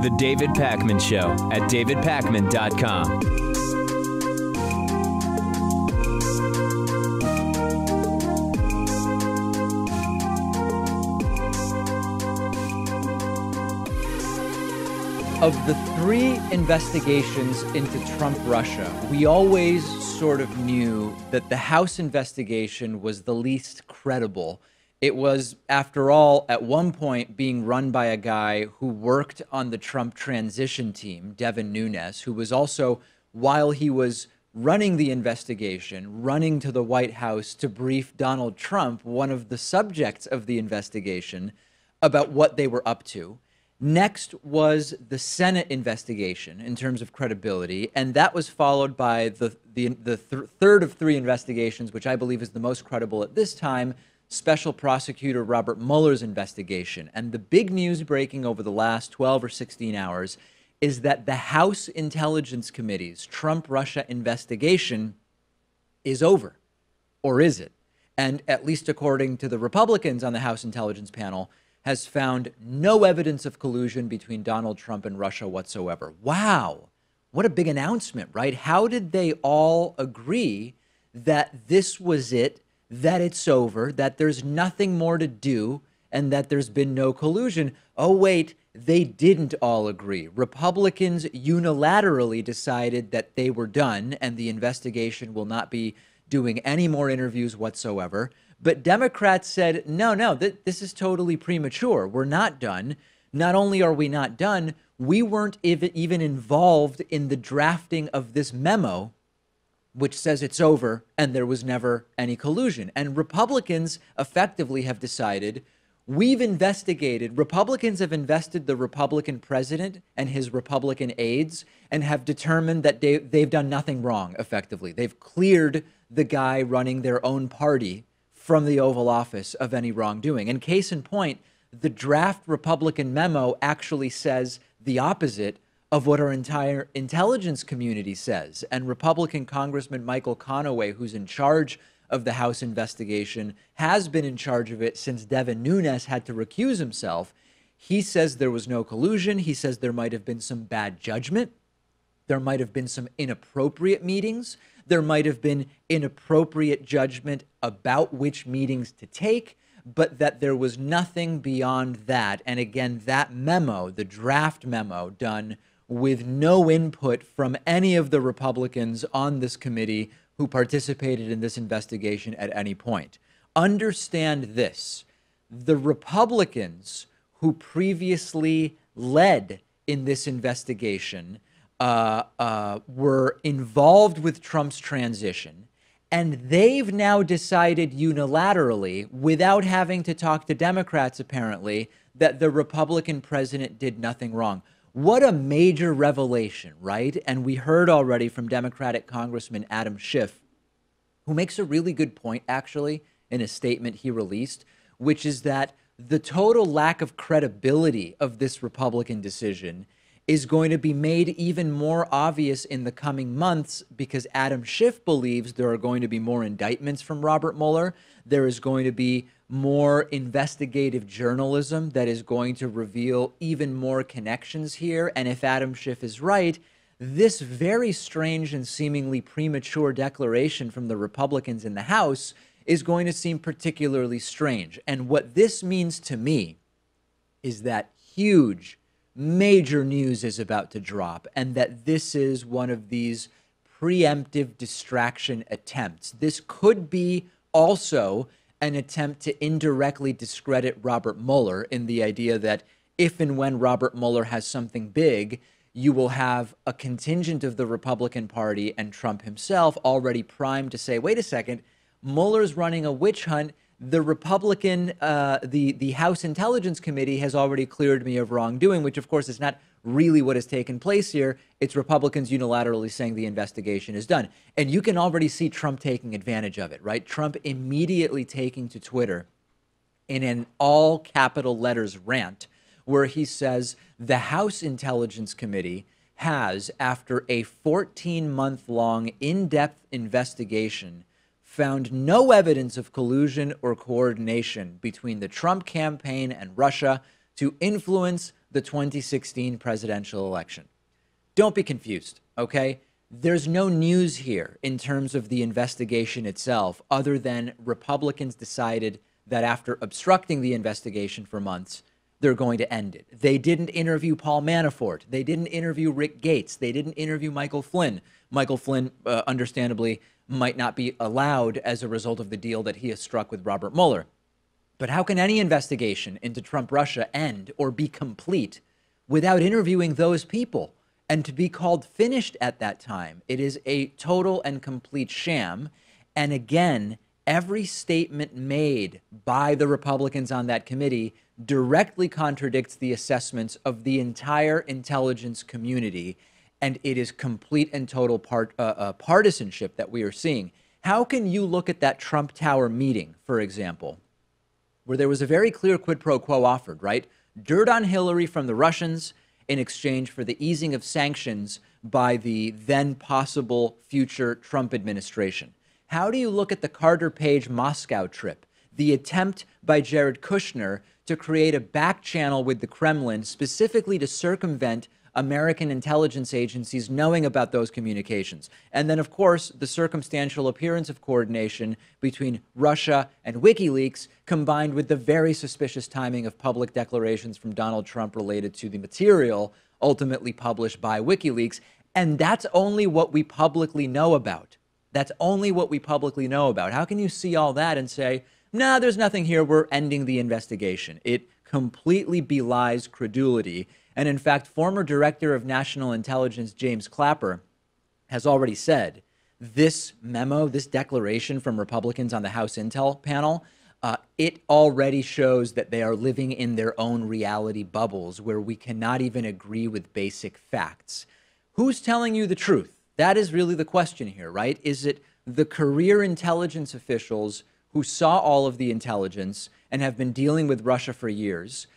The David Pakman Show at davidpakman.com. Of the three investigations into Trump-Russia, we always sort of knew that the House investigation was the least credible. It was, after all, at one point being run by a guy who worked on the Trump transition team, Devin Nunes, who was also, while he was running the investigation, running to the White House to brief Donald Trump, one of the subjects of the investigation, about what they were up to. Next was the Senate investigation in terms of credibility, and that was followed by the third of three investigations, which I believe is the most credible at this time, Special Prosecutor Robert Mueller's investigation. And the big news breaking over the last 12 or 16 hours is that the House Intelligence Committee's Trump-Russia investigation is over. Or is it? And at least according to the Republicans on the House Intelligence panel, has found no evidence of collusion between Donald Trump and Russia whatsoever. Wow. What a big announcement, right? How did they all agree that this was it, that it's over, that there's nothing more to do, and that there's been no collusion? Oh, wait, they didn't all agree. Republicans unilaterally decided that they were done and the investigation will not be doing any more interviews whatsoever. But Democrats said, no, this is totally premature. We're not done. Not only are we not done, we weren't even involved in the drafting of this memo, which says it's over and there was never any collusion. And Republicans effectively have decided, we've investigated, Republicans have invested the Republican president and his Republican aides and have determined that they've done nothing wrong, effectively. They've cleared the guy running their own party from the Oval Office of any wrongdoing. And case in point, the draft Republican memo actually says the opposite of what our entire intelligence community says. And Republican Congressman Michael Conaway, who's in charge of the House investigation, has been in charge of it since Devin Nunes had to recuse himself. He says there was no collusion. He says there might have been some bad judgment. There might have been some inappropriate meetings. There might have been inappropriate judgment about which meetings to take, but that there was nothing beyond that. And again, that memo, the draft memo done with no input from any of the Republicans on this committee who participated in this investigation at any point. Understand this: the Republicans who previously led in this investigation were involved with Trump's transition, and they've now decided unilaterally, without having to talk to Democrats apparently, that the Republican president did nothing wrong. What a major revelation, right? And we heard already from Democratic Congressman Adam Schiff, who makes a really good point, actually, in a statement he released, which is that the total lack of credibility of this Republican decision is going to be made even more obvious in the coming months, because Adam Schiff believes there are going to be more indictments from Robert Mueller. There is going to be more investigative journalism that is going to reveal even more connections here. And if Adam Schiff is right, this very strange and seemingly premature declaration from the Republicans in the House is going to seem particularly strange. And what this means to me is that huge, major news is about to drop, and that this is one of these preemptive distraction attempts. This could be also an attempt to indirectly discredit Robert Mueller, in the idea that if and when Robert Mueller has something big, you will have a contingent of the Republican Party and Trump himself already primed to say, wait a second, Mueller's running a witch hunt. The Republican, the House Intelligence Committee has already cleared me of wrongdoing, which of course is not really what has taken place here. It's Republicans unilaterally saying the investigation is done. And you can already see Trump taking advantage of it, right? Trump immediately taking to Twitter in an all capital letters rant where he says the House Intelligence Committee has, after a 14-month-long in-depth investigation, found no evidence of collusion or coordination between the Trump campaign and Russia to influence the 2016 presidential election. Don't be confused, okay? There's no news here in terms of the investigation itself, other than Republicans decided that after obstructing the investigation for months, they're going to end it. They didn't interview Paul Manafort. They didn't interview Rick Gates. They didn't interview Michael Flynn. Michael Flynn, understandably, might not be allowed as a result of the deal that he has struck with Robert Mueller. But how can any investigation into Trump-Russia end or be complete without interviewing those people? And to be called finished at that time, it is a total and complete sham. And again, every statement made by the Republicans on that committee directly contradicts the assessments of the entire intelligence community. And it is complete and total partisanship that we are seeing. How can you look at that Trump Tower meeting, for example, where there was a very clear quid pro quo offered, right? Dirt on Hillary from the Russians in exchange for the easing of sanctions by the then possible future Trump administration. How do you look at the Carter Page Moscow trip, the attempt by Jared Kushner to create a back channel with the Kremlin specifically to circumvent American intelligence agencies knowing about those communications? And then, of course, the circumstantial appearance of coordination between Russia and WikiLeaks, combined with the very suspicious timing of public declarations from Donald Trump related to the material ultimately published by WikiLeaks. And that's only what we publicly know about. That's only what we publicly know about. How can you see all that and say, nah, there's nothing here, we're ending the investigation? It completely belies credulity. And in fact, former Director of National Intelligence James Clapper has already said this memo, this declaration from Republicans on the House Intel panel, it already shows that they are living in their own reality bubbles where we cannot even agree with basic facts. Who's telling you the truth? That is really the question here, right? Is it the career intelligence officials who saw all of the intelligence and have been dealing with Russia for years,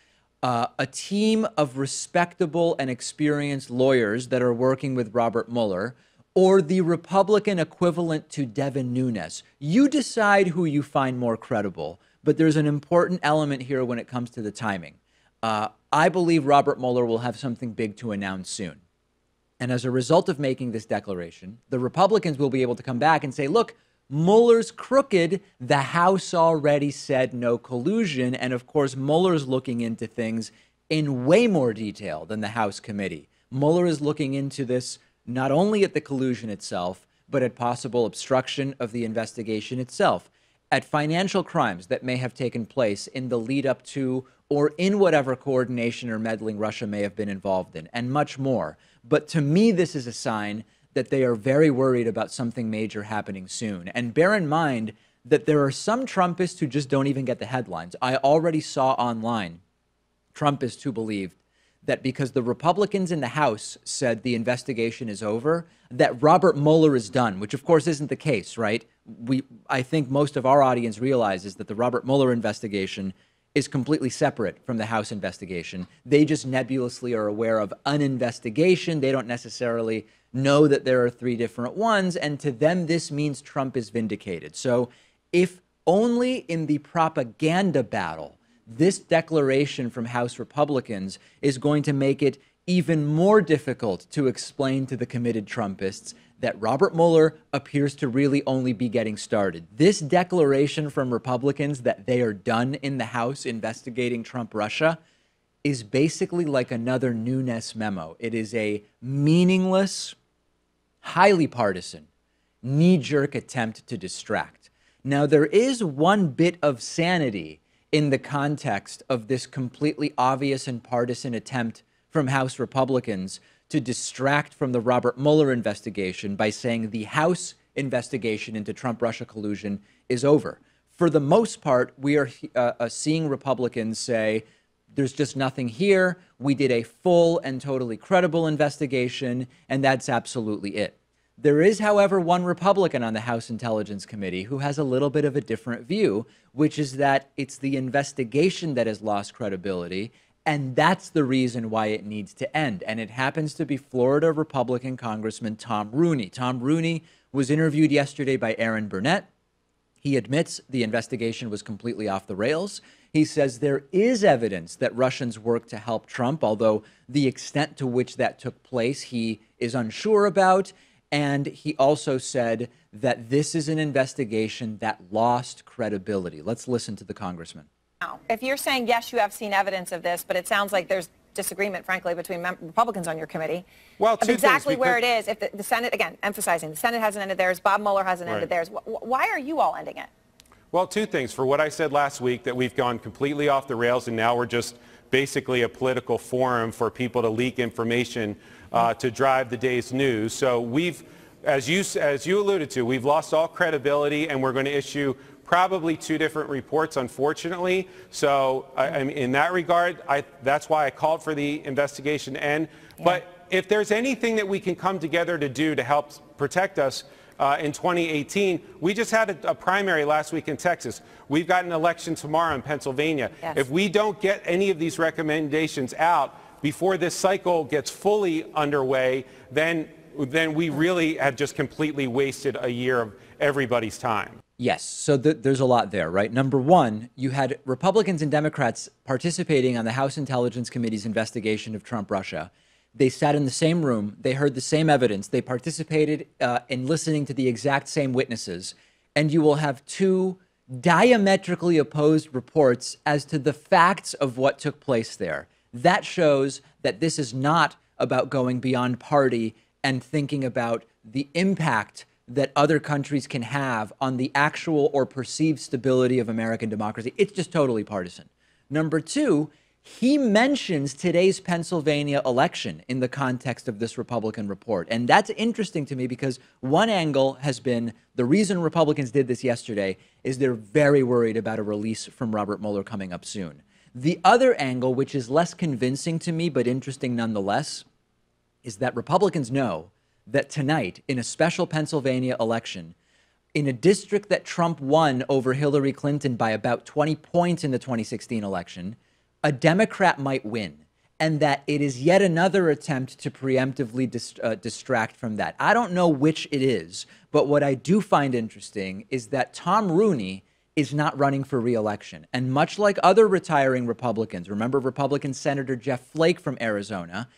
a team of respectable and experienced lawyers that are working with Robert Mueller, or the Republican equivalent to Devin Nunes? You decide who you find more credible, but there's an important element here when it comes to the timing. I believe Robert Mueller will have something big to announce soon. And as a result of making this declaration, the Republicans will be able to come back and say, look, Mueller's crooked. The House already said no collusion. And of course, Mueller's looking into things in way more detail than the House committee. Mueller is looking into this not only at the collusion itself, but at possible obstruction of the investigation itself, at financial crimes that may have taken place in the lead up to or in whatever coordination or meddling Russia may have been involved in, and much more. But to me, this is a sign that they are very worried about something major happening soon. And bear in mind that there are some Trumpists who just don't even get the headlines. I already saw online Trumpists who believed that because the Republicans in the House said the investigation is over, that Robert Mueller is done, which of course isn't the case, right? I think most of our audience realizes that the Robert Mueller investigation is completely separate from the House investigation. They just nebulously are aware of an investigation. They don't necessarily know that there are three different ones, and to them this means Trump is vindicated. So if only in the propaganda battle this declaration from House Republicans is going to make it even more difficult to explain to the committed Trumpists that Robert Mueller appears to really only be getting started. This declaration from Republicans that they are done in the House investigating Trump-Russia is basically like another Nunes memo. It is a meaningless, highly partisan, knee-jerk attempt to distract. Now, there is one bit of sanity in the context of this completely obvious and partisan attempt from House Republicans to distract from the Robert Mueller investigation by saying the House investigation into Trump-Russia collusion is over. For the most part, we are seeing Republicans say, there's just nothing here. We did a full and totally credible investigation, and that's absolutely it. There is, however, one Republican on the House Intelligence Committee who has a little bit of a different view, which is that it's the investigation that has lost credibility, and that's the reason why it needs to end. And it happens to be Florida Republican Congressman Tom Rooney. Tom Rooney was interviewed yesterday by Aaron Burnett. He admits the investigation was completely off the rails. He says there is evidence that Russians worked to help Trump, although the extent to which that took place, he is unsure about. And he also said that this is an investigation that lost credibility. Let's listen to the congressman. If you're saying, yes, you have seen evidence of this, but it sounds like there's disagreement, frankly, between Republicans on your committee, well, of exactly where it is. If the Senate, again, emphasizing, the Senate hasn't ended theirs, Bob Mueller hasn't ended theirs. Why are you all ending it? Well, two things. For what I said last week, that we've gone completely off the rails, and now we're just basically a political forum for people to leak information to drive the day's news. So we've, as you alluded to, we've lost all credibility, and we're going to issue probably two different reports, unfortunately. So in that regard, that's why I called for the investigation to end. Yeah. But if there's anything that we can come together to do to help protect us in 2018, we just had a primary last week in Texas. We've got an election tomorrow in Pennsylvania. Yes. If we don't get any of these recommendations out before this cycle gets fully underway, then we really have just completely wasted a year of everybody's time. Yes. So there's a lot there, right? Number one, you had Republicans and Democrats participating on the House Intelligence Committee's investigation of Trump-Russia. They sat in the same room. They heard the same evidence. They participated in listening to the exact same witnesses. And you will have two diametrically opposed reports as to the facts of what took place there. That shows that this is not about going beyond party and thinking about the impact that other countries can have on the actual or perceived stability of American democracy. It's just totally partisan. Number two, he mentions today's Pennsylvania election in the context of this Republican report. And that's interesting to me because one angle has been the reason Republicans did this yesterday is they're very worried about a release from Robert Mueller coming up soon. The other angle, which is less convincing to me but interesting nonetheless, is that Republicans know that tonight, in a special Pennsylvania election, in a district that Trump won over Hillary Clinton by about 20 points in the 2016 election, a Democrat might win, and that it is yet another attempt to preemptively distract from that. I don't know which it is, but what I do find interesting is that Tom Rooney is not running for re-election. And much like other retiring Republicans, remember Republican Senator Jeff Flake from Arizona,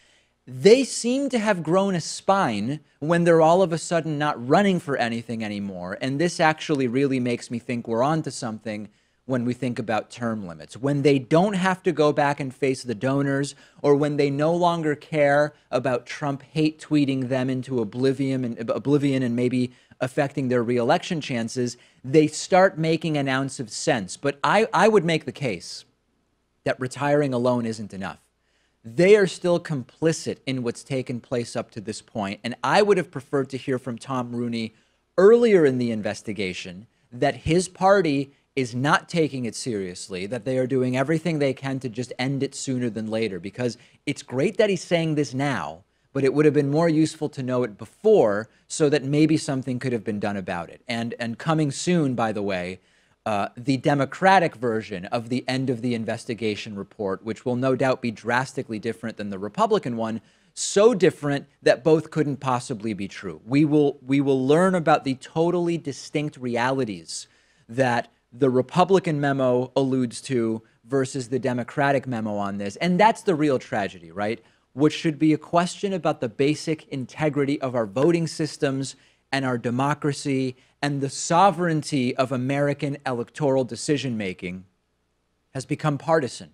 they seem to have grown a spine when they're all of a sudden not running for anything anymore. And this actually really makes me think we're onto something when we think about term limits. When they don't have to go back and face the donors, or when they no longer care about Trump hate tweeting them into oblivion and maybe affecting their reelection chances, they start making an ounce of sense. But I would make the case that retiring alone isn't enough. They are still complicit in what's taken place up to this point. And I would have preferred to hear from Tom Rooney earlier in the investigation that his party is not taking it seriously, that they are doing everything they can to just end it sooner than later. Because it's great that he's saying this now, but it would have been more useful to know it before so that maybe something could have been done about it. And coming soon, by the way, the Democratic version of the end of the investigation report, which will no doubt be drastically different than the Republican one, so different that both couldn't possibly be true. We will learn about the totally distinct realities that the Republican memo alludes to versus the Democratic memo on this. And that's the real tragedy, right? Which should be a question about the basic integrity of our voting systems and our democracy and the sovereignty of American electoral decision-making has become partisan.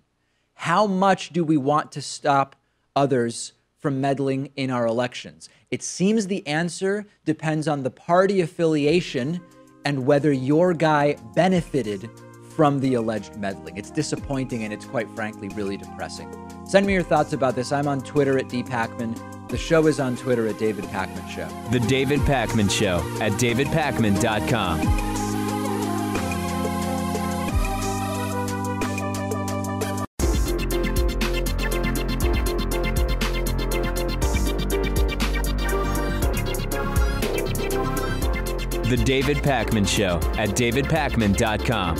How much do we want to stop others from meddling in our elections? It seems the answer depends on the party affiliation and whether your guy benefited from the alleged meddling. It's disappointing and it's quite frankly really depressing. Send me your thoughts about this. I'm on Twitter at @dpacman. The show is on Twitter at David Pacman Show. The David Pacman Show at davidpacman.com. The David Pacman Show at davidpacman.com.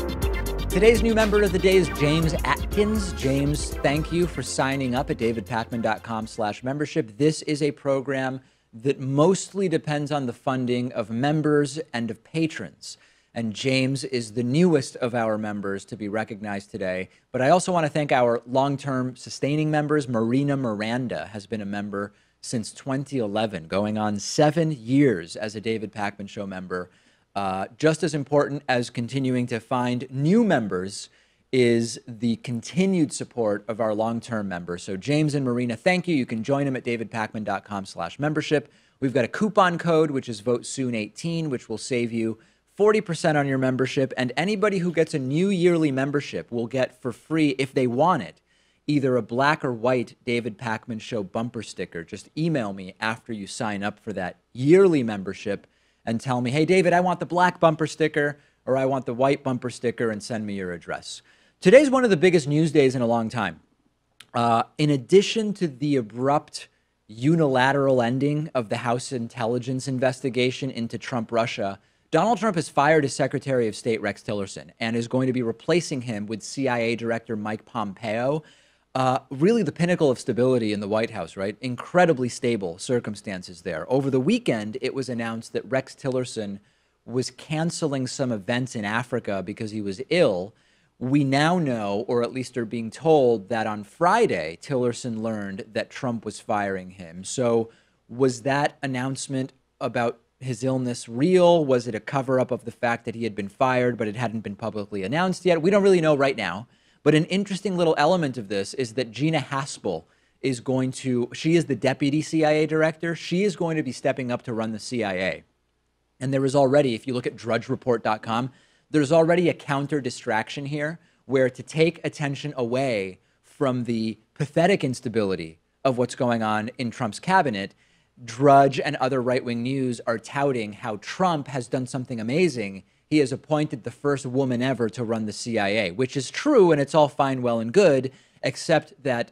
Today's new member of the day is James Atkins. James, thank you for signing up at davidpacman.com/membership. This is a program that mostly depends on the funding of members and of patrons. And James is the newest of our members to be recognized today. But I also want to thank our long-term sustaining members. Marina Miranda has been a member since 2011, going on 7 years as a David Pakman Show member. Just as important as continuing to find new members is the continued support of our long-term members. So James and Marina, thank you. You can join them at davidpakman.com/membership. We've got a coupon code, which is VoteSoon18, which will save you 40% on your membership. And anybody who gets a new yearly membership will get for free, if they want it, either a black or white David Pakman Show bumper sticker. Just email me after you sign up for that yearly membership and tell me, hey, David, I want the black bumper sticker or I want the white bumper sticker, and send me your address. Today's one of the biggest news days in a long time. In addition to the abrupt unilateral ending of the House intelligence investigation into Trump Russia, Donald Trump has fired his Secretary of State, Rex Tillerson, and is going to be replacing him with CIA Director Mike Pompeo. Really the pinnacle of stability in the White House, right? Incredibly stable circumstances there. Over the weekend, it was announced that Rex Tillerson was canceling some events in Africa because he was ill. We now know, or at least are being told, that on Friday, Tillerson learned that Trump was firing him. So was that announcement about his illness real? Was it a cover-up of the fact that he had been fired, but it hadn't been publicly announced yet? We don't really know right now. But an interesting little element of this is that Gina Haspel is going to, she is the deputy CIA director. She is going to be stepping up to run the CIA. And there is already, if you look at drudgereport.com, there's already a counter distraction here where, to take attention away from the pathetic instability of what's going on in Trump's cabinet, Drudge and other right-wing news are touting how Trump has done something amazing. He has appointed the first woman ever to run the CIA, which is true, and it's all fine, well, and good, except that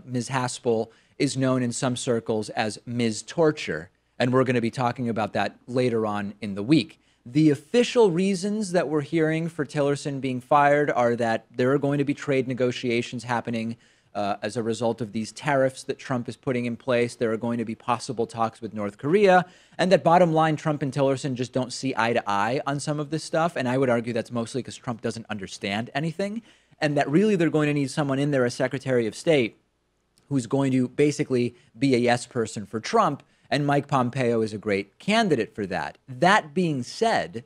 Ms. Haspel is known in some circles as Ms. Torture, and we're going to be talking about that later on in the week. The official reasons that we're hearing for Tillerson being fired are that there are going to be trade negotiations happening as a result of these tariffs that Trump is putting in place. There are going to be possible talks with North Korea, and that bottom line, Trump and Tillerson just don't see eye to eye on some of this stuff. And I would argue that's mostly because Trump doesn't understand anything, and that really they're going to need someone in there as Secretary of State who's going to basically be a yes person for Trump. And Mike Pompeo is a great candidate for that. That being said,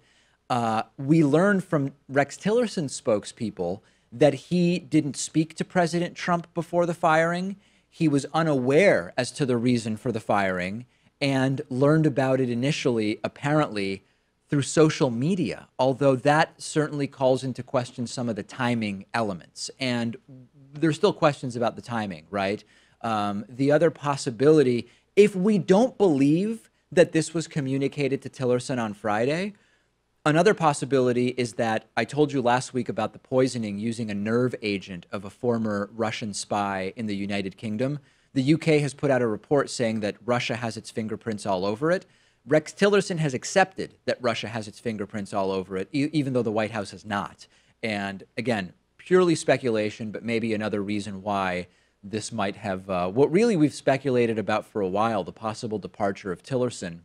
we learned from Rex Tillerson's spokespeople that he didn't speak to President Trump before the firing. He was unaware as to the reason for the firing and learned about it initially, apparently, through social media, although that certainly calls into question some of the timing elements. And there's still questions about the timing, right? The other possibility, if we don't believe that this was communicated to Tillerson on Friday, another possibility is that I told you last week about the poisoning using a nerve agent of a former Russian spy in the United Kingdom. The UK has put out a report saying that Russia has its fingerprints all over it. Rex Tillerson has accepted that Russia has its fingerprints all over it, even though the White House has not. And again, purely speculation, but maybe another reason why this might have, what really we've speculated about for a while, the possible departure of Tillerson,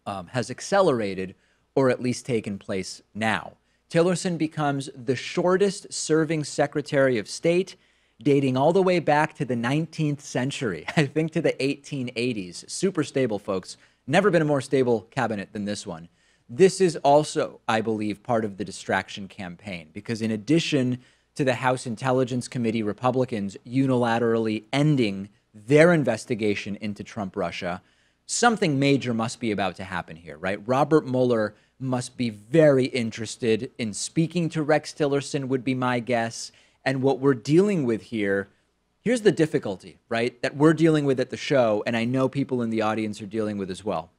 has accelerated or at least taken place now. Tillerson becomes the shortest serving Secretary of State, dating all the way back to the 19th century, I think to the 1880s. Super stable, folks. Never been a more stable cabinet than this one. This is also, I believe, part of the distraction campaign, because in addition to the House Intelligence Committee Republicans unilaterally ending their investigation into Trump Russia, something major must be about to happen here, right? Robert Mueller must be very interested in speaking to Rex Tillerson, would be my guess. And what we're dealing with here, here's the difficulty, right, that we're dealing with at the show, and I know people in the audience are dealing with as well.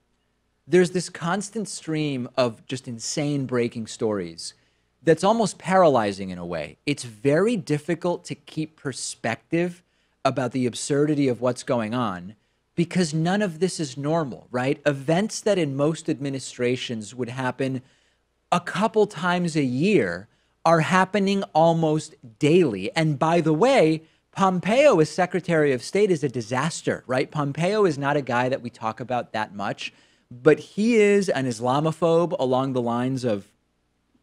There's this constant stream of just insane breaking stories that's almost paralyzing in a way. It's very difficult to keep perspective about the absurdity of what's going on because none of this is normal, right? Events that in most administrations would happen a couple times a year are happening almost daily. And by the way, Pompeo as Secretary of State is a disaster, right? Pompeo is not a guy that we talk about that much, but he is an Islamophobe along the lines of,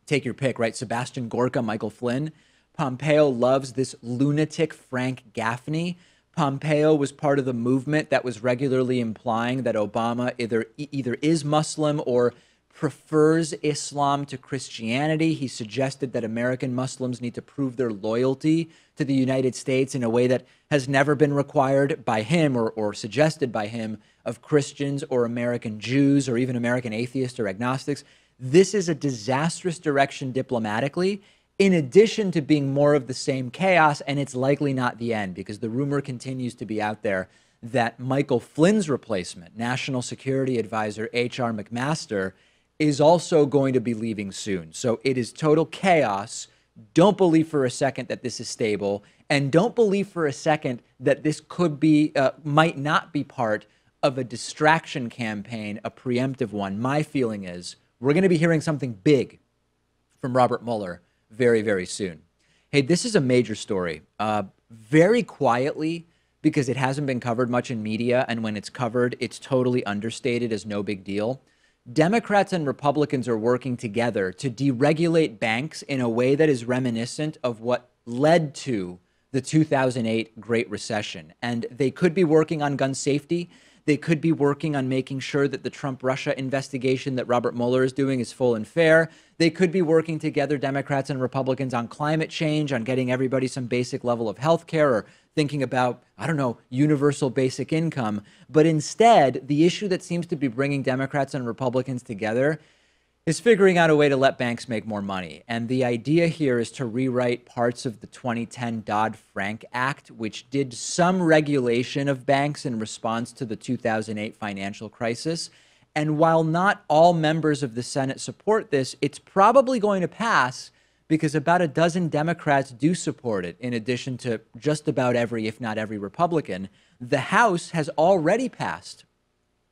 take your pick, right? Sebastian Gorka, Michael Flynn. Pompeo loves this lunatic Frank Gaffney. Pompeo was part of the movement that was regularly implying that Obama either is Muslim or prefers Islam to Christianity. He suggested that American Muslims need to prove their loyalty to the United States in a way that has never been required by him or suggested by him of Christians or American Jews or even American atheists or agnostics. This is a disastrous direction diplomatically, in addition to being more of the same chaos, and it's likely not the end because the rumor continues to be out there that Michael Flynn's replacement, National Security Advisor H.R. McMaster, is also going to be leaving soon. So it is total chaos. Don't believe for a second that this is stable, and don't believe for a second that this could be, might not be part of a distraction campaign, a preemptive one. My feeling is we're going to be hearing something big from Robert Mueller very, very soon. Hey, this is a major story. Very quietly, because it hasn't been covered much in media, and when it's covered, it's totally understated as no big deal. Democrats and Republicans are working together to deregulate banks in a way that is reminiscent of what led to the 2008 Great Recession. And they could be working on gun safety. They could be working on making sure that the Trump-Russia investigation that Robert Mueller is doing is full and fair. They could be working together, Democrats and Republicans, on climate change, on getting everybody some basic level of health care, or thinking about, I don't know, universal basic income. But instead, the issue that seems to be bringing Democrats and Republicans together is figuring out a way to let banks make more money. And the idea here is to rewrite parts of the 2010 Dodd-Frank Act, which did some regulation of banks in response to the 2008 financial crisis. And while not all members of the Senate support this, it's probably going to pass because about a dozen Democrats do support it, in addition to just about every, if not every, Republican. The House has already passed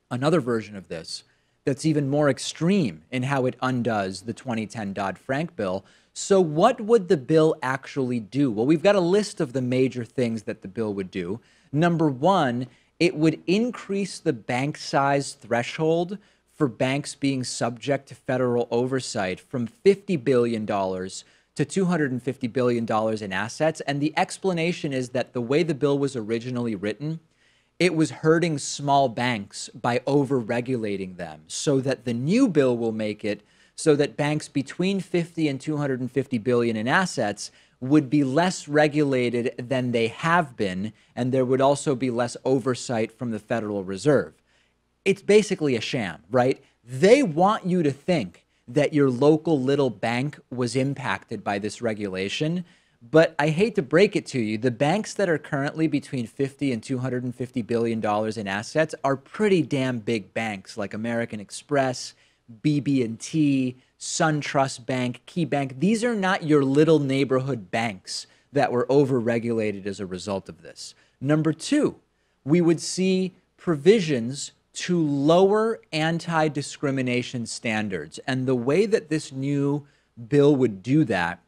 another version of this that's even more extreme in how it undoes the 2010 Dodd-Frank bill. So what would the bill actually do? Well, we've got a list of the major things that the bill would do. Number one, it would increase the bank size threshold for banks being subject to federal oversight from $50 billion to $250 billion in assets. And the explanation is that the way the bill was originally written, it was hurting small banks by over-regulating them, so that the new bill will make it so that banks between 50 and 250 billion in assets would be less regulated than they have been, and there would also be less oversight from the Federal Reserve. It's basically a sham, right? They want you to think that your local little bank was impacted by this regulation. But I hate to break it to you, the banks that are currently between 50 and $250 billion in assets are pretty damn big banks like American Express, BB&T, SunTrust Bank, KeyBank. These are not your little neighborhood banks that were over-regulated as a result of this. Number two, we would see provisions to lower anti-discrimination standards. And the way that this new bill would do that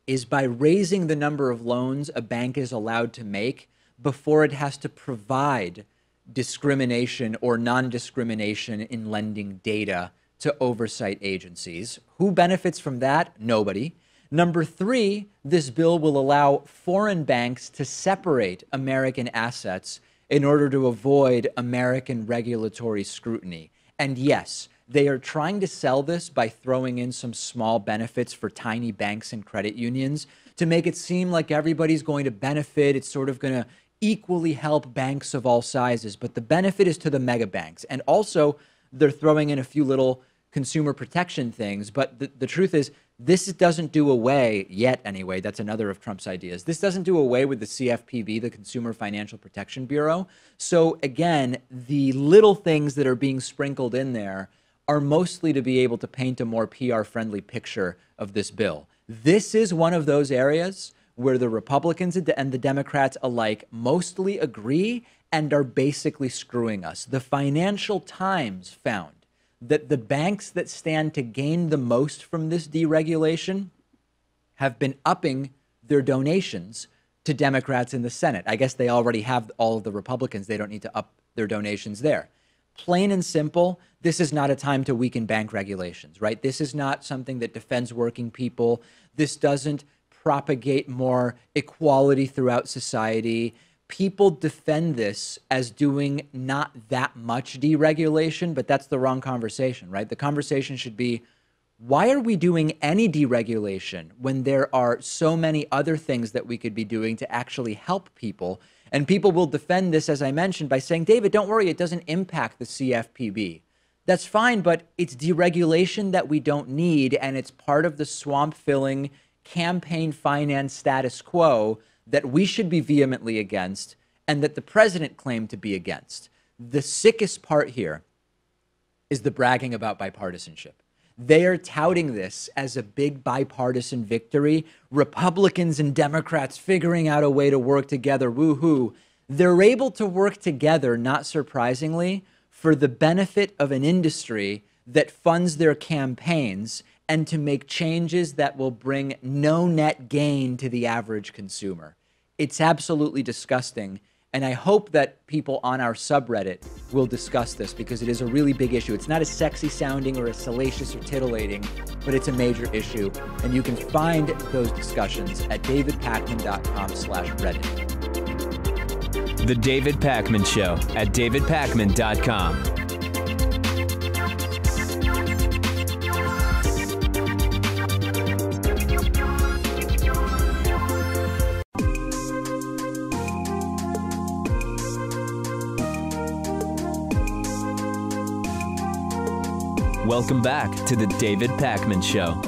is by raising the number of loans a bank is allowed to make before it has to provide discrimination or non-discrimination in lending data to oversight agencies. Who benefits from that? Nobody. Number three, this bill will allow foreign banks to separate American assets in order to avoid American regulatory scrutiny. And yes, they are trying to sell this by throwing in some small benefits for tiny banks and credit unions to make it seem like everybody's going to benefit. It's sort of going to equally help banks of all sizes, but the benefit is to the mega banks. And also, they're throwing in a few little consumer protection things, but the truth is, this doesn't do away, yet anyway, that's another of Trump's ideas, this doesn't do away with the CFPB, the Consumer Financial Protection Bureau. So again, the little things that are being sprinkled in there are mostly to be able to paint a more PR-friendly picture of this bill. This is one of those areas where the Republicans and the Democrats alike mostly agree and are basically screwing us. The Financial Times found that the banks that stand to gain the most from this deregulation have been upping their donations to Democrats in the Senate. I guess they already have all of the Republicans. They don't need to up their donations there. plain and simple, this is not a time to weaken bank regulations, right? This is not something that defends working people. This doesn't propagate more equality throughout society. People defend this as doing not that much deregulation, but that's the wrong conversation, right? The conversation should be, why are we doing any deregulation when there are so many other things that we could be doing to actually help people? And people will defend this, as I mentioned, by saying, David, don't worry, it doesn't impact the CFPB. That's fine, but it's deregulation that we don't need, and it's part of the swamp-filling campaign finance status quo that we should be vehemently against and that the president claimed to be against. The sickest part here is the bragging about bipartisanship. They are touting this as a big bipartisan victory. Republicans and Democrats figuring out a way to work together, woohoo. They're able to work together, not surprisingly, for the benefit of an industry that funds their campaigns and to make changes that will bring no net gain to the average consumer. It's absolutely disgusting. And I hope that people on our subreddit will discuss this because it is a really big issue. It's not as sexy sounding or as salacious or titillating, but it's a major issue. And you can find those discussions at davidpakman.com/Reddit. The David Pakman Show at davidpakman.com. Welcome back to the David Pakman Show.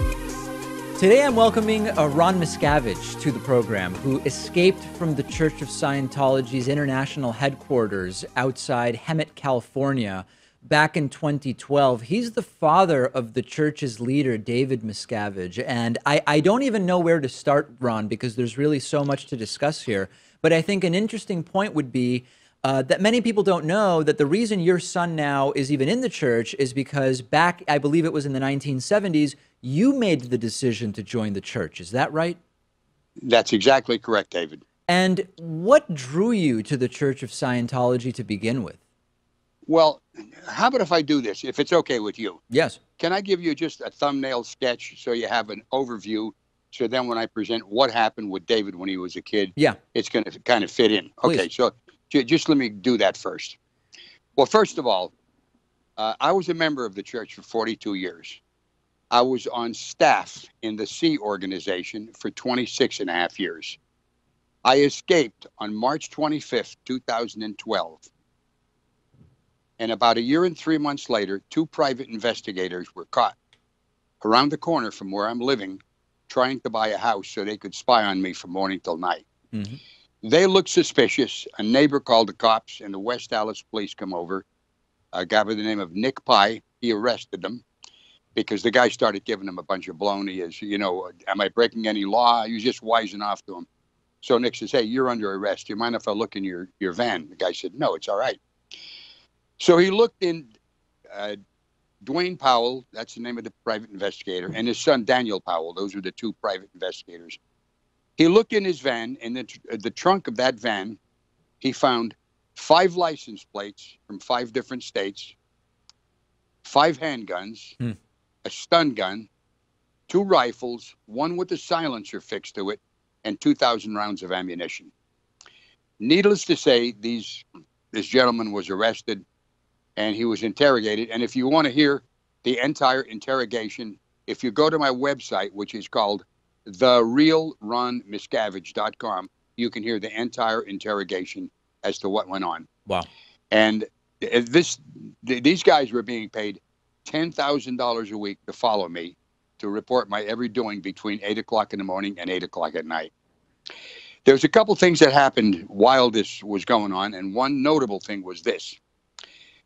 Today I'm welcoming Ron Miscavige to the program, who escaped from the Church of Scientology's international headquarters outside Hemet, California, back in 2012. He's the father of the church's leader, David Miscavige. And I don't even know where to start, Ron, because there's really so much to discuss here. But I think an interesting point would be that many people don't know that the reason your son now is even in the church is because back, I believe it was in the 1970s, you made the decision to join the church. Is that right? That's exactly correct, David. And what drew you to the Church of Scientology to begin with? Well, how about if I do this, if it's okay with you? Yes. Can I give you just a thumbnail sketch so you have an overview? So then when I present what happened with David when he was a kid, yeah, it's going to kind of fit in. Please. Okay, so just let me do that first. Well, first of all, I was a member of the church for 42 years. I was on staff in the Sea organization for 26 and a half years. I escaped on March 25th, 2012. And about a year and 3 months later, 2 private investigators were caught around the corner from where I'm living, trying to buy a house so they could spy on me from morning till night. Mm-hmm. They looked suspicious. A neighbor called the cops, and the West Dallas police come over. A guy by the name of Nick Pye, he arrested them because the guy started giving him a bunch of baloney as, you know, am I breaking any law? He was just wising off to him. So Nick says, hey, you're under arrest. Do you mind if I look in your van? The guy said, no, it's all right. So he looked in Dwayne Powell, that's the name of the private investigator, and his son Daniel Powell. Those were the 2 private investigators. He looked in his van, and the trunk of that van, he found 5 license plates from 5 different states, 5 handguns, a stun gun, 2 rifles, 1 with a silencer fixed to it, and 2,000 rounds of ammunition. Needless to say, this gentleman was arrested, and he was interrogated. And if you want to hear the entire interrogation, if you go to my website, which is called therealronmiscavige.com, you can hear the entire interrogation as to what went on. Wow. And these guys were being paid $10,000 a week to follow me, to report my every doing between 8 o'clock in the morning and 8 o'clock at night. There's a couple things that happened while this was going on, and one notable thing was this.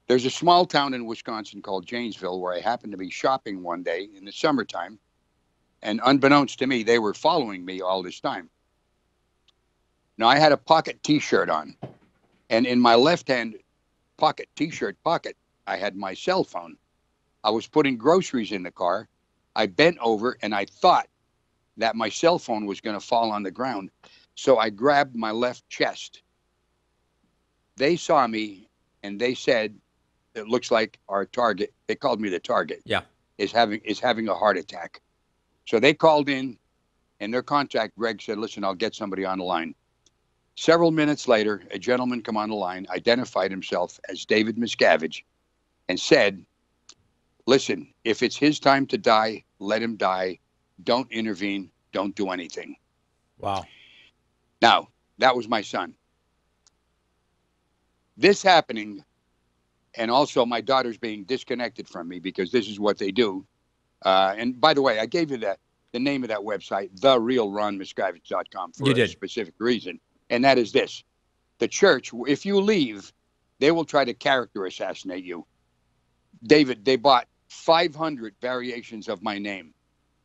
There's a small town in Wisconsin called Janesville where I happened to be shopping one day in the summertime, and unbeknownst to me, they were following me all this time. Now, I had a pocket T-shirt on, and in my left-hand pocket T-shirt pocket, I had my cell phone. I was putting groceries in the car. I bent over, and I thought that my cell phone was going to fall on the ground, so I grabbed my left chest. They saw me, and they said, it looks like our target, they called me the target, Yeah. is having a heart attack. So they called in, and their contact, Greg, said, listen, I'll get somebody on the line. Several minutes later, a gentleman come on the line, identified himself as David Miscavige, and said, listen, if it's his time to die, let him die. Don't intervene. Don't do anything. Wow. Now, that was my son. This happening, and also my daughter's being disconnected from me because this is what they do. And by the way, I gave you the name of that website, therealronmiscavige.com, for a specific reason. And that is this. The church, if you leave, they will try to character assassinate you. David, they bought 500 variations of my name.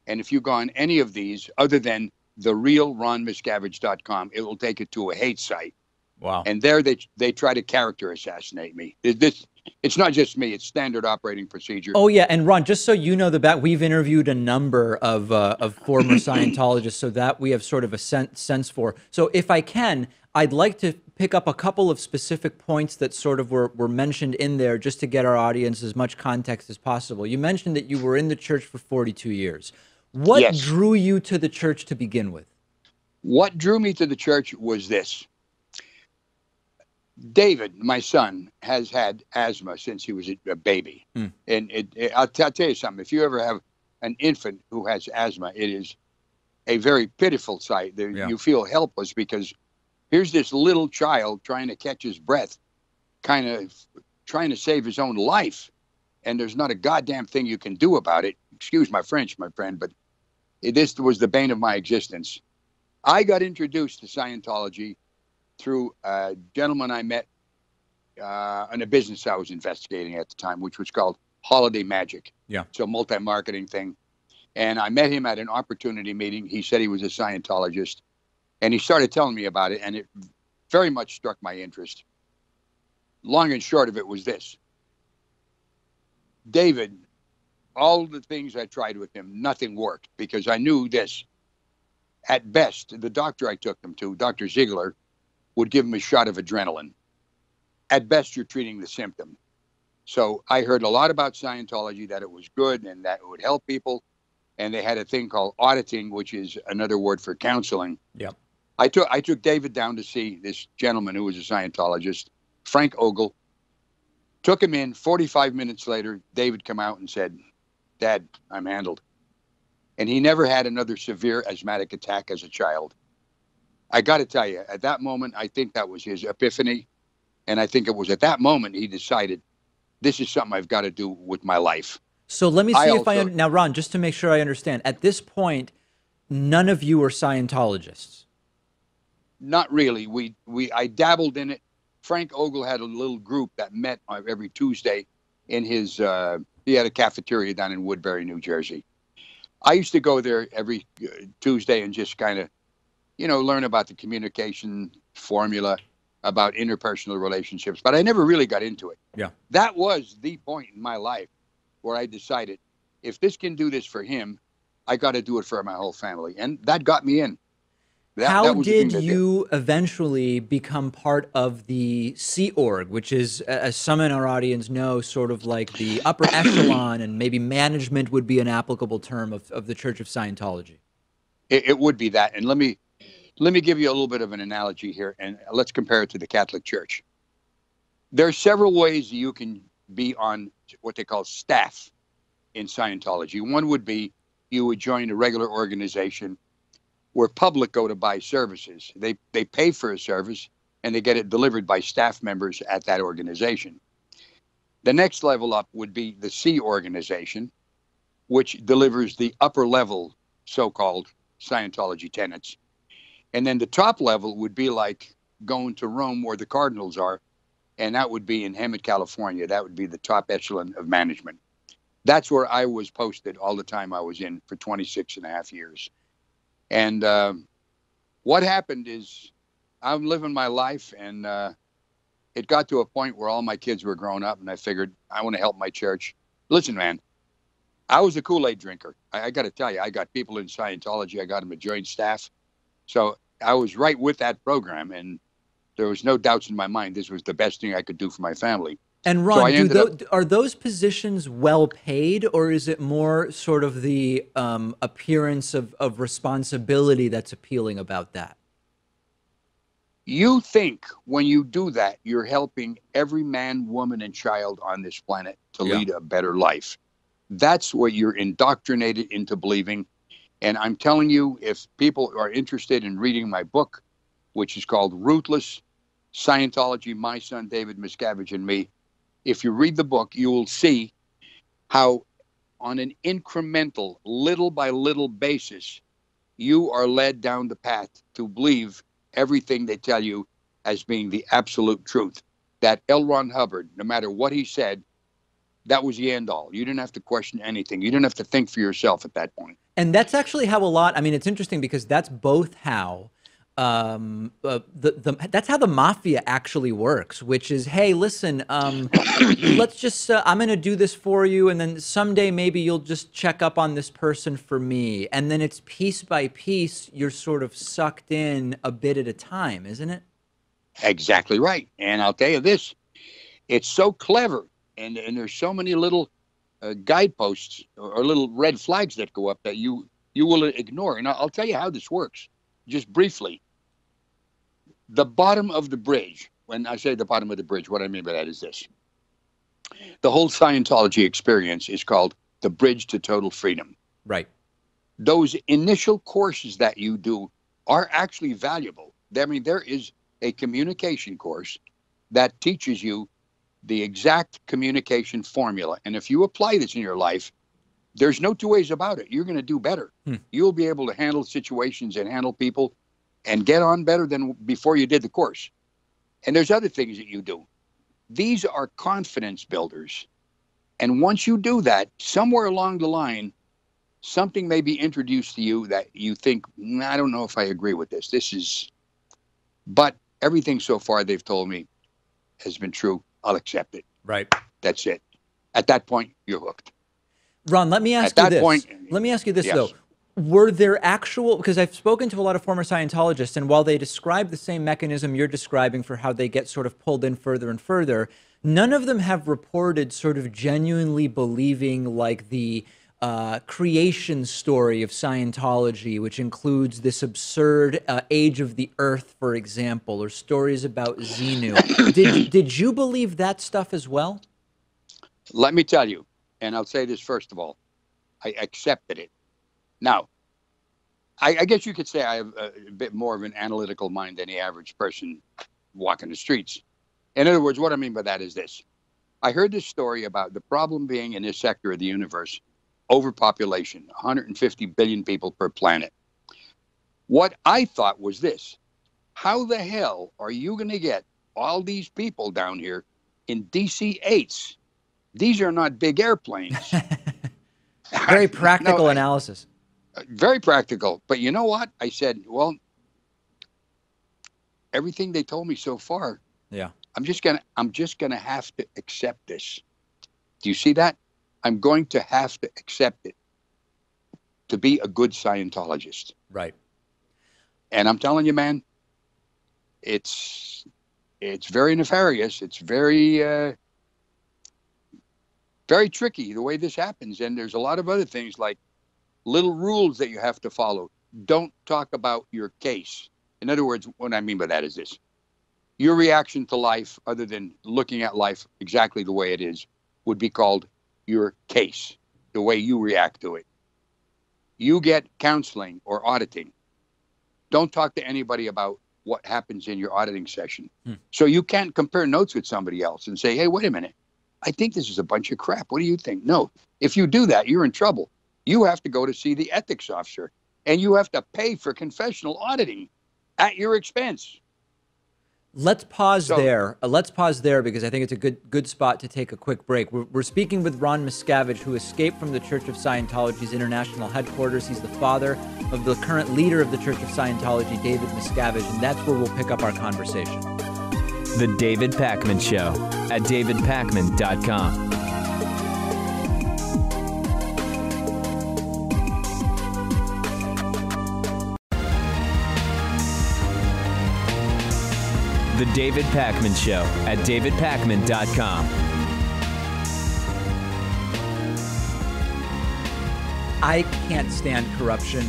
And if you go on any of these, other than therealronmiscavige.com, it will take it to a hate site. Wow. And there they try to character assassinate me. It's not just me. It's standard operating procedure. Oh, yeah. And Ron, just so you know, we've interviewed a number of former Scientologists, so that we have sort of a sense for. So if I can, I'd like to pick up a couple of specific points that sort of were mentioned in there, just to get our audience as much context as possible. You mentioned that you were in the church for 42 years. What drew you to the church to begin with? What drew me to the church was this. David, my son, has had asthma since he was a baby. And I'll tell you something. If you ever have an infant who has asthma, it is a very pitiful sight. You feel helpless because here's this little child trying to catch his breath, kind of trying to save his own life. And there's not a goddamn thing you can do about it. Excuse my French, my friend, but this was the bane of my existence. I got introduced to Scientology through a gentleman I met in a business I was investigating at the time, which was called Holiday Magic. Yeah. It's a multi-marketing thing. And I met him at an opportunity meeting. He said he was a Scientologist. And he started telling me about it, and it very much struck my interest. Long and short of it was this. David, all the things I tried with him, nothing worked, because I knew this. At best, the doctor I took him to, Dr. Ziegler, would give him a shot of adrenaline. At best, you're treating the symptom. So I heard a lot about Scientology, that it was good and that it would help people. And they had a thing called auditing, which is another word for counseling. Yep. I took David down to see this gentleman who was a Scientologist, Frank Ogle. Took him in. 45 minutes later, David came out and said, Dad, I'm handled. And he never had another severe asthmatic attack as a child. I got to tell you, at that moment, I think that was his epiphany. And I think it was at that moment he decided, this is something I've got to do with my life. So let me see now, Ron, just to make sure I understand. At this point, none of you are Scientologists. Not really. I dabbled in it. Frank Ogle had a little group that met every Tuesday in his, he had a cafeteria down in Woodbury, New Jersey. I used to go there every Tuesday and just kind of, learn about the communication formula, about interpersonal relationships, but I never really got into it. Yeah. That was the point in my life where I decided, if this can do this for him, I got to do it for my whole family. And that got me in. How did you eventually become part of the Sea Org, which is, as some in our audience know, sort of like the upper echelon, and maybe management would be an applicable term of the Church of Scientology? It would be that. And let me give you a little bit of an analogy here, and let's compare it to the Catholic Church. There are several ways you can be on what they call staff in Scientology. One would be you would join a regular organization where public go to buy services. They pay for a service and they get it delivered by staff members at that organization. The next level up would be the C organization, which delivers the upper level so-called Scientology tenets. And then the top level would be like going to Rome where the cardinals are, and that would be in Hemet, California. That would be the top echelon of management. That's where I was posted all the time I was in for 26 and a half years. And what happened is I'm living my life, and it got to a point where all my kids were grown up, and I figured I want to help my church. Listen, man, I was a Kool-Aid drinker. I got to tell you, I got people in Scientology. I got them to join staff. So I was right with that program, and there was no doubts in my mind this was the best thing I could do for my family. And Ron, are those positions well paid, or is it more sort of the appearance of responsibility that's appealing about that? You think when you do that, you're helping every man, woman, and child on this planet to lead a better life. That's what you're indoctrinated into believing. And I'm telling you, if people are interested in reading my book, which is called Ruthless Scientology, My Son, David Miscavige, and Me, if you read the book, you will see how on an incremental, little by little basis, you are led down the path to believe everything they tell you as being the absolute truth. That L. Ron Hubbard, no matter what he said, that was the end all. You didn't have to question anything. You didn't have to think for yourself at that point. And that's actually how I mean, it's interesting because that's both how that's how the mafia actually works, which is, hey, listen, let's just, I'm going to do this for you. And then someday maybe you'll just check up on this person for me. And then it's piece by piece, you're sort of sucked in a bit at a time, isn't it? Exactly right. And I'll tell you this, it's so clever. And there's so many little guideposts or little red flags that go up that you will ignore. And I'll tell you how this works. Just briefly, the bottom of the bridge, when I say the bottom of the bridge, what I mean by that is this. The whole Scientology experience is called the bridge to total freedom. Right. Those initial courses that you do are actually valuable. I mean, there is a communication course that teaches you the exact communication formula. And if you apply this in your life, there's no two ways about it. You're going to do better. You'll be able to handle situations and handle people and get on better than before you did the course. And there's other things that you do. These are confidence builders. And once you do that, somewhere along the line, something may be introduced to you that you think, I don't know if I agree with this. But everything so far they've told me has been true. I'll accept it. Right. That's it. At that point, you're hooked. Ron, let me ask you this. Let me ask you this, though. Were there actual, because I've spoken to a lot of former Scientologists, and while they describe the same mechanism you're describing for how they get sort of pulled in further and further, none of them have reported sort of genuinely believing like the creation story of Scientology, which includes this absurd age of the Earth, for example, or stories about Xenu. Did you believe that stuff as well? Let me tell you, and I'll say this first of all, I accepted it. Now, I guess you could say I have a bit more of an analytical mind than the average person walking the streets. In other words, what I mean by that is this. I heard this story about the problem being in this sector of the universe, overpopulation, 150 billion people per planet. What I thought was this. How the hell are you going to get all these people down here in DC-8s? These are not big airplanes. Very practical analysis. Very practical. But you know what? I said, well, everything they told me so far, I'm just gonna have to accept this. Do you see that? I'm going to have to accept it to be a good Scientologist. Right. And I'm telling you, man, it's very nefarious. It's very very tricky the way this happens. And there's a lot of other things like little rules that you have to follow. Don't talk about your case. In other words, what I mean by that is this. Your reaction to life, other than looking at life exactly the way it is, would be called your case, the way you react to it. You get counseling or auditing. Don't talk to anybody about what happens in your auditing session. So you can't compare notes with somebody else and say, hey, wait a minute. I think this is a bunch of crap. What do you think? No. If you do that, you're in trouble. You have to go to see the ethics officer, and you have to pay for confessional auditing at your expense. Let's pause there. Let's pause there because I think it's a good spot to take a quick break. We're speaking with Ron Miscavige, who escaped from the Church of Scientology's international headquarters. He's the father of the current leader of the Church of Scientology, David Miscavige, and that's where we'll pick up our conversation. The David Pakman Show at davidpakman.com. The David Pakman Show at davidpakman.com. I can't stand corruption.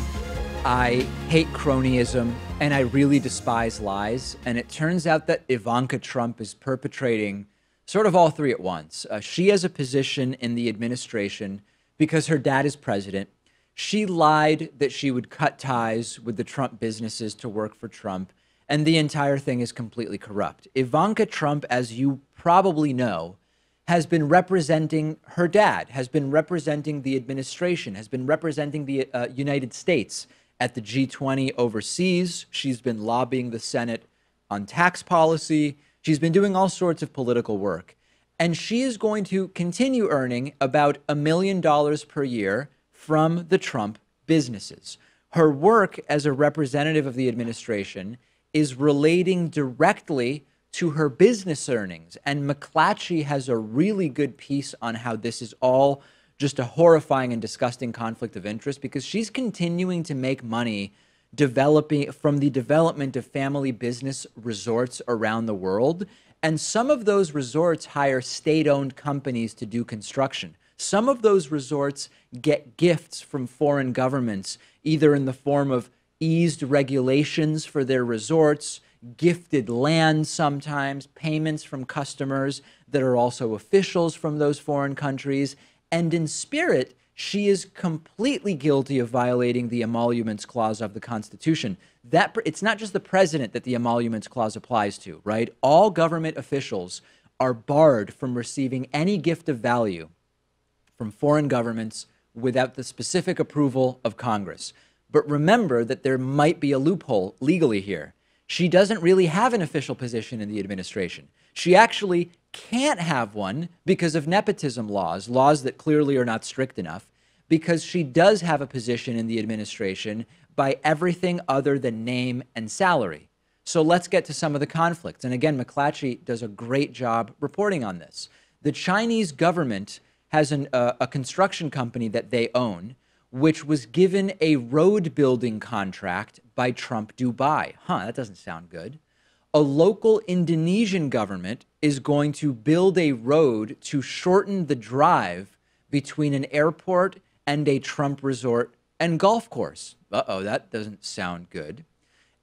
I hate cronyism, and I really despise lies. And it turns out that Ivanka Trump is perpetrating sort of all three at once. She has a position in the administration because her dad is president. She lied that she would cut ties with the Trump businesses to work for Trump, and the entire thing is completely corrupt. Ivanka Trump, as you probably know, has been representing her dad, has been representing the administration, has been representing the United States at the G20 overseas. She's been lobbying the Senate on tax policy. She's been doing all sorts of political work. And she is going to continue earning about $1 million per year from the Trump businesses. Her work as a representative of the administration is relating directly to her business earnings. And McClatchy has a really good piece on how this is all just a horrifying and disgusting conflict of interest, because she's continuing to make money developing from the development of family business resorts around the world. And some of those resorts hire state-owned companies to do construction. Some of those resorts get gifts from foreign governments, either in the form of eased regulations for their resorts, gifted land sometimes, payments from customers that are also officials from those foreign countries. And in spirit, she is completely guilty of violating the emoluments clause of the Constitution. It's not just the president that the emoluments clause applies to, right? All government officials are barred from receiving any gift of value from foreign governments without the specific approval of Congress. But remember that there might be a loophole legally here. She doesn't really have an official position in the administration. She actually can't have one because of nepotism laws, laws that clearly are not strict enough, because she does have a position in the administration by everything other than name and salary. So let's get to some of the conflicts. And again, McClatchy does a great job reporting on this. The Chinese government has a construction company that they own, which was given a road building contract by Trump Dubai. That doesn't sound good. A local Indonesian government is going to build a road to shorten the drive between an airport and a Trump resort and golf course. That doesn't sound good.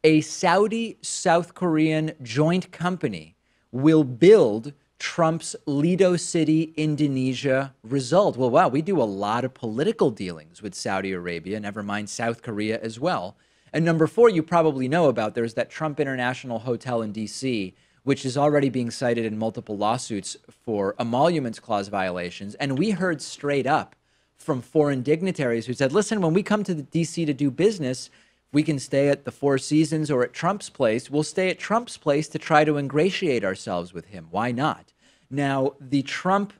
A Saudi-South Korean joint company will build Trump's Lido City, Indonesia result. Well, wow, we do a lot of political dealings with Saudi Arabia, never mind South Korea as well. And number 4, you probably know about, there's that Trump International Hotel in D.C., which is already being cited in multiple lawsuits for emoluments clause violations. And we heard straight up from foreign dignitaries who said, listen, when we come to the D.C. to do business, we can stay at the Four Seasons or at Trump's place. We'll stay at Trump's place to try to ingratiate ourselves with him. Why not? Now, the Trump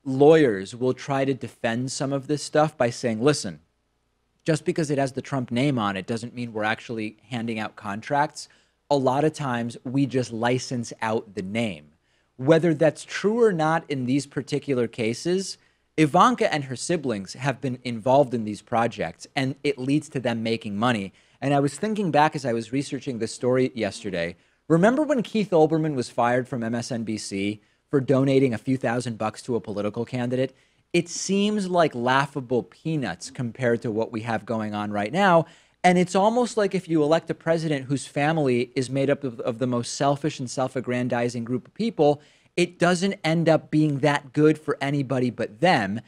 lawyers will try to defend some of this stuff by saying, listen, just because it has the Trump name on it doesn't mean we're actually handing out contracts. A lot of times we just license out the name. Whether that's true or not in these particular cases, Ivanka and her siblings have been involved in these projects, and it leads to them making money. And I was thinking back as I was researching this story yesterday, remember when Keith Olbermann was fired from MSNBC for donating a few $1,000s to a political candidate? It seems like laughable peanuts compared to what we have going on right now. And it's almost like if you elect a president whose family is made up of the most selfish and self-aggrandizing group of people, it doesn't end up being that good for anybody but them.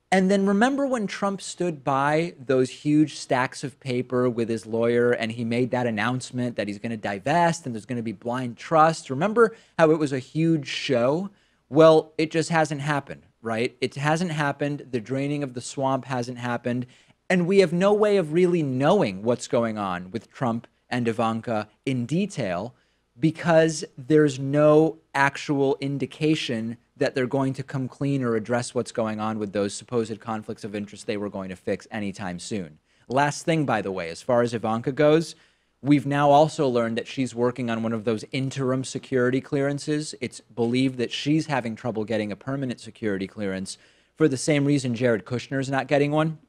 And then remember when Trump stood by those huge stacks of paper with his lawyer and he made that announcement that he's going to divest and there's going to be blind trust? Remember how it was a huge show? Well, it just hasn't happened, right? It hasn't happened. The draining of the swamp hasn't happened. And we have no way of really knowing what's going on with Trump and Ivanka in detail because there's no actual indication that they're going to come clean or address what's going on with those supposed conflicts of interest they were going to fix anytime soon. Last thing, by the way, as far as Ivanka goes, we've now also learned that she's working on one of those interim security clearances. It's believed that she's having trouble getting a permanent security clearance for the same reason Jared Kushner's not getting one,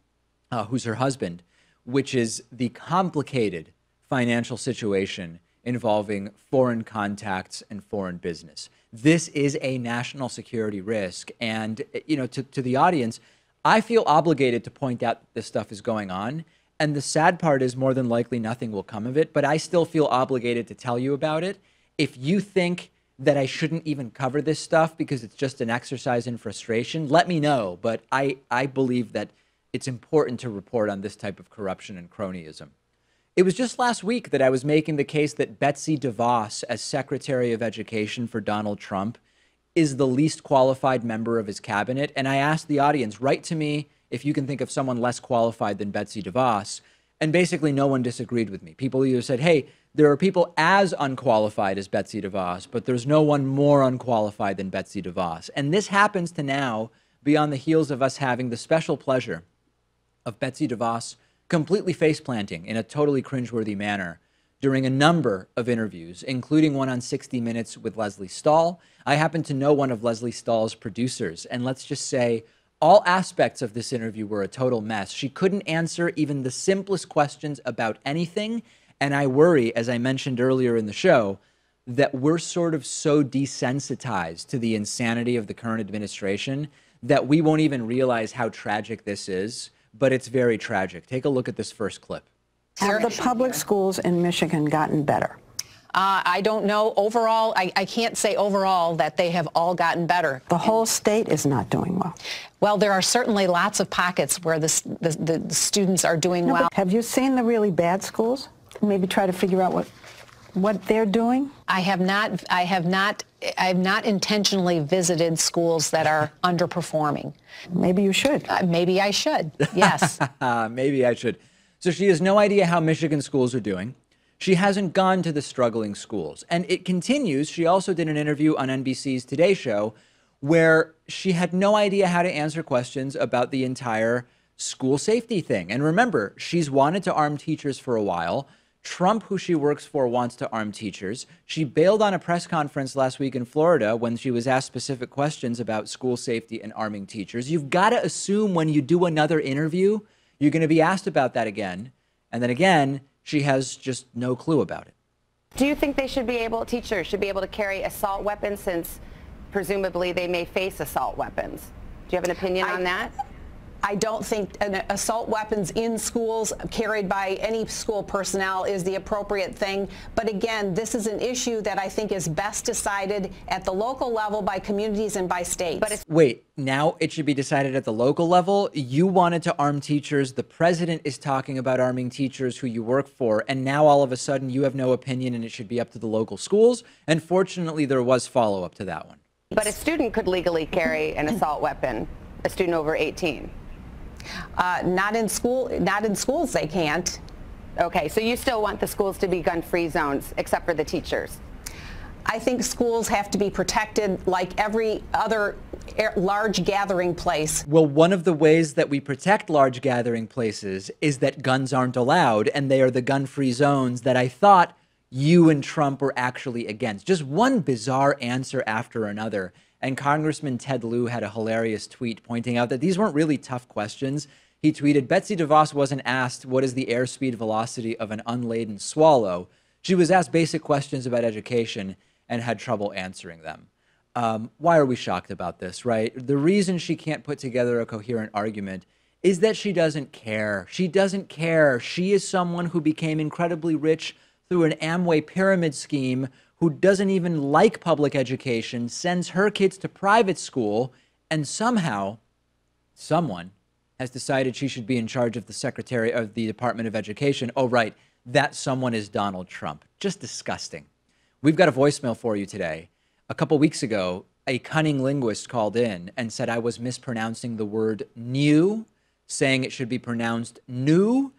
who's her husband, which is the complicated financial situation involving foreign contacts and foreign business. This is a national security risk. And, you know, to the audience, I feel obligated to point out that this stuff is going on. And the sad part is more than likely nothing will come of it, but I still feel obligated to tell you about it. If you think that I shouldn't even cover this stuff because it's just an exercise in frustration, let me know. But I believe that it's important to report on this type of corruption and cronyism. It was just last week that I was making the case that Betsy DeVos, as Secretary of Education for Donald Trump, is the least qualified member of his cabinet. And I asked the audience, write to me if you can think of someone less qualified than Betsy DeVos. And basically no one disagreed with me. People either said, hey, there are people as unqualified as Betsy DeVos, but there's no one more unqualified than Betsy DeVos. And this happens to now be on the heels of us having the special pleasure of Betsy DeVos completely face-planting in a totally cringeworthy manner during a number of interviews, including one on 60 Minutes with Leslie Stahl. I happen to know one of Leslie Stahl's producers, and let's just say all aspects of this interview were a total mess. She couldn't answer even the simplest questions about anything, and I worry, as I mentioned earlier in the show, that we're sort of so desensitized to the insanity of the current administration that we won't even realize how tragic this is, but it's very tragic. Take a look at this first clip. Have the public schools in Michigan gotten better? I don't know. Overall, I can't say overall that they have all gotten better. The whole state is not doing well. Well, there are certainly lots of pockets where the students are doing well. Have you seen the really bad schools? Maybe try to figure out what they're doing? I have not intentionally visited schools that are underperforming. Maybe you should. Maybe I should, yes. Maybe I should. So she has no idea how Michigan schools are doing. She hasn't gone to the struggling schools. And it continues. She also did an interview on NBC's Today Show where she had no idea how to answer questions about the entire school safety thing. And remember, she's wanted to arm teachers for a while. Trump, who she works for, wants to arm teachers. She bailed on a press conference last week in Florida when she was asked specific questions about school safety and arming teachers. You've got to assume when you do another interview, you're going to be asked about that again. And then again, she has just no clue about it. Do you think teachers should be able to carry assault weapons since presumably they may face assault weapons? Do you have an opinion on that? I don't think assault weapons in schools carried by any school personnel is the appropriate thing. But again, this is an issue that I think is best decided at the local level by communities and by states. Wait, now it should be decided at the local level? You wanted to arm teachers. The president is talking about arming teachers who you work for. And now all of a sudden you have no opinion and it should be up to the local schools. And fortunately, there was follow-up to that one. But a student could legally carry an assault weapon, a student over 18. Not in schools they can't. Okay, so you still want the schools to be gun-free zones except for the teachers? I think schools have to be protected like every other large gathering place. Well, one of the ways that we protect large gathering places is that guns aren't allowed, and they are the gun-free zones that I thought you and Trump were actually against. Just one bizarre answer after another. And Congressman Ted Lieu had a hilarious tweet pointing out that these weren't really tough questions. He tweeted, Betsy DeVos wasn't asked what is the airspeed velocity of an unladen swallow. She was asked basic questions about education and had trouble answering them. Why are we shocked about this, right? The reason she can't put together a coherent argument is that she doesn't care. She doesn't care. She is someone who became incredibly rich through an Amway pyramid scheme, who doesn't even like public education, sends her kids to private school, and somehow someone has decided she should be in charge of the Secretary of the Department of Education. Oh, right, that someone is Donald Trump. Just disgusting. We've got a voicemail for you today. A couple weeks ago, a cunning linguist called in and said I was mispronouncing the word new, saying it should be pronounced new.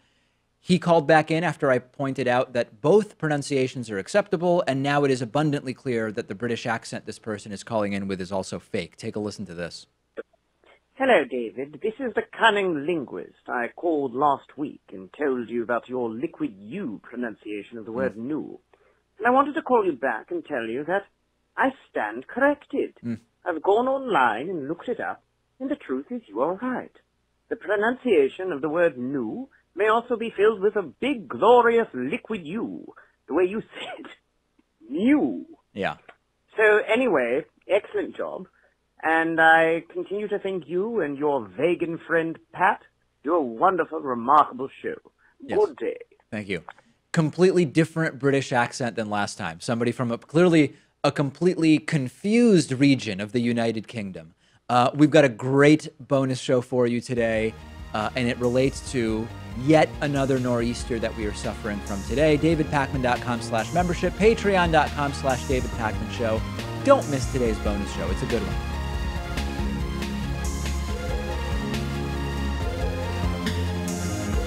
He called back in after I pointed out that both pronunciations are acceptable, and now it is abundantly clear that the British accent this person is calling in with is also fake. Take a listen to this. Hello, David. This is the cunning linguist. I called last week and told you about your liquid U pronunciation of the word new. And I wanted to call you back and tell you that I stand corrected. I've gone online and looked it up, and the truth is you are right. The pronunciation of the word new may also be filled with a big, glorious liquid U, the way you said new. Yeah. So anyway, excellent job. And I continue to think you and your vegan friend, Pat, do a wonderful, remarkable show. Yes. Good day. Thank you. Completely different British accent than last time. Somebody from clearly a completely confused region of the United Kingdom. We've got a great bonus show for you today, and it relates to yet another nor'easter that we are suffering from today. DavidPakman.com/membership, Patreon.com/DavidPakmanShow. Don't miss today's bonus show. It's a good one.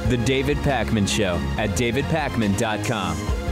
The David Pakman Show at DavidPakman.com.